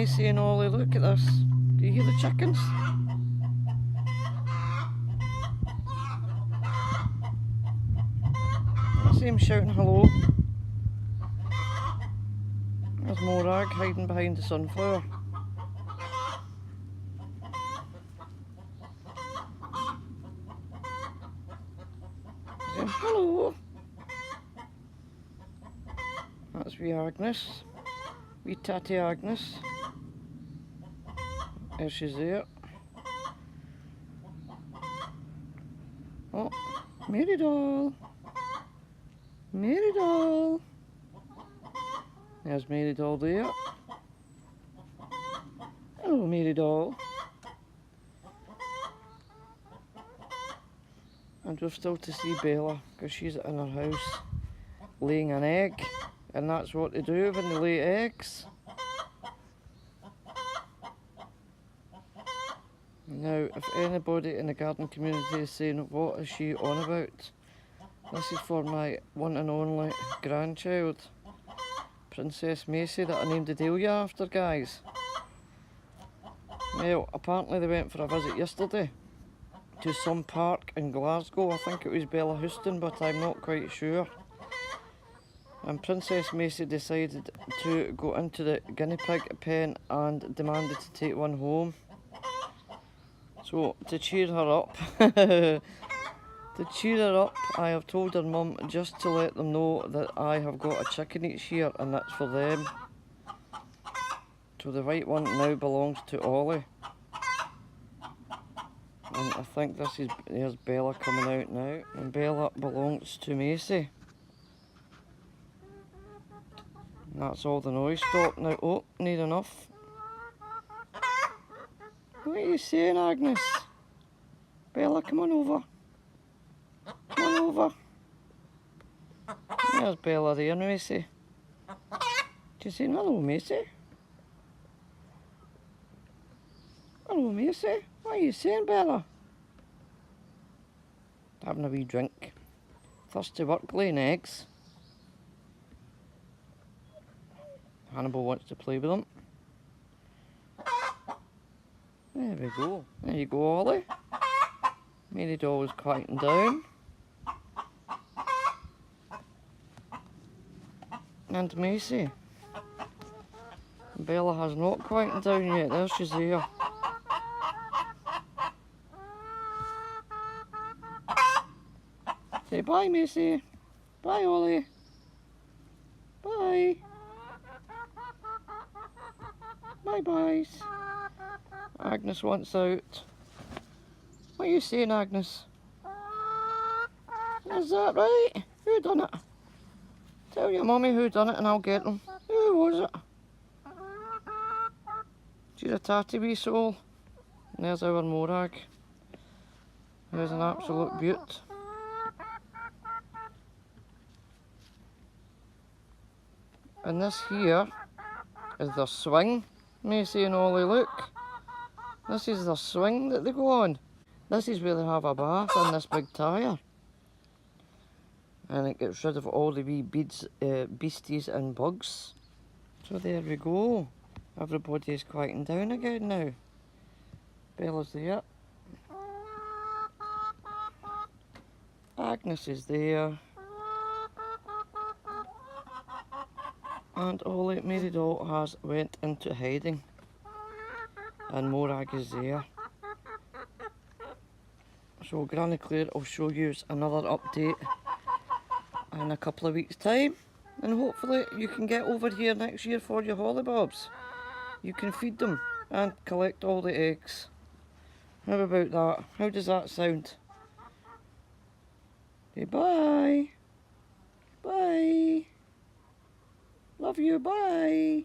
Macie and Olly, look at this. Do you hear the chickens? I see him shouting hello. There's Morag hiding behind the sunflower. Saying hello. That's wee Agnes. Wee Tatty Agnes. There she's there. Oh, Mary doll. Mary doll. There's Mary doll there. Hello, Mary doll. And we're still to see Bella because she's in her house laying an egg, and that's what they do when they lay eggs. Now, if anybody in the garden community is saying, what is she on about? This is for my one and only grandchild, Princess Macie, that I named Adelia after, guys. Well, apparently they went for a visit yesterday to some park in Glasgow. I think it was Bella Houston, but I'm not quite sure. And Princess Macie decided to go into the guinea pig pen and demanded to take one home. So, to cheer her up, I have told her mum just to let them know that I have got a chicken each year and that's for them. So the white one now belongs to Olly. And I think there's Bella coming out now. And Bella belongs to Macie. And that's all the noise stopped now. Oh, need enough. What are you saying, Agnes? Bella, come on over. Come on over. There's Bella there, Macie. She's saying, hello, Macie. Hello, Macie. What are you saying, Bella? Having a wee drink. Thirsty work, laying eggs. Hannibal wants to play with them. There we go. There you go, Olly. Mary doll is quieting down. And Macie. Bella has not quietened down yet. There she's there. Say bye, Macie. Bye, Olly. Bye. Bye-byes. Agnes wants out. What are you saying, Agnes? Is that right? Who done it? Tell your mummy who done it and I'll get them. Who was it? She's a tatty wee soul. And there's our Morag. There's an absolute beaut. And this here is their swing. Macie and Olly, look. This is their swing that they go on. This is where they have a bath in this big tyre. And it gets rid of all the wee beasties and bugs. So there we go. Everybody is quieting down again now. Bella's there. Agnes is there. And Olly, Mary doll, has went into hiding. And Morag is there. So Granny Claire will show you another update in a couple of weeks' time. And hopefully you can get over here next year for your hollybobs. You can feed them and collect all the eggs. How about that? How does that sound? Okay, bye. Bye. Love you, bye.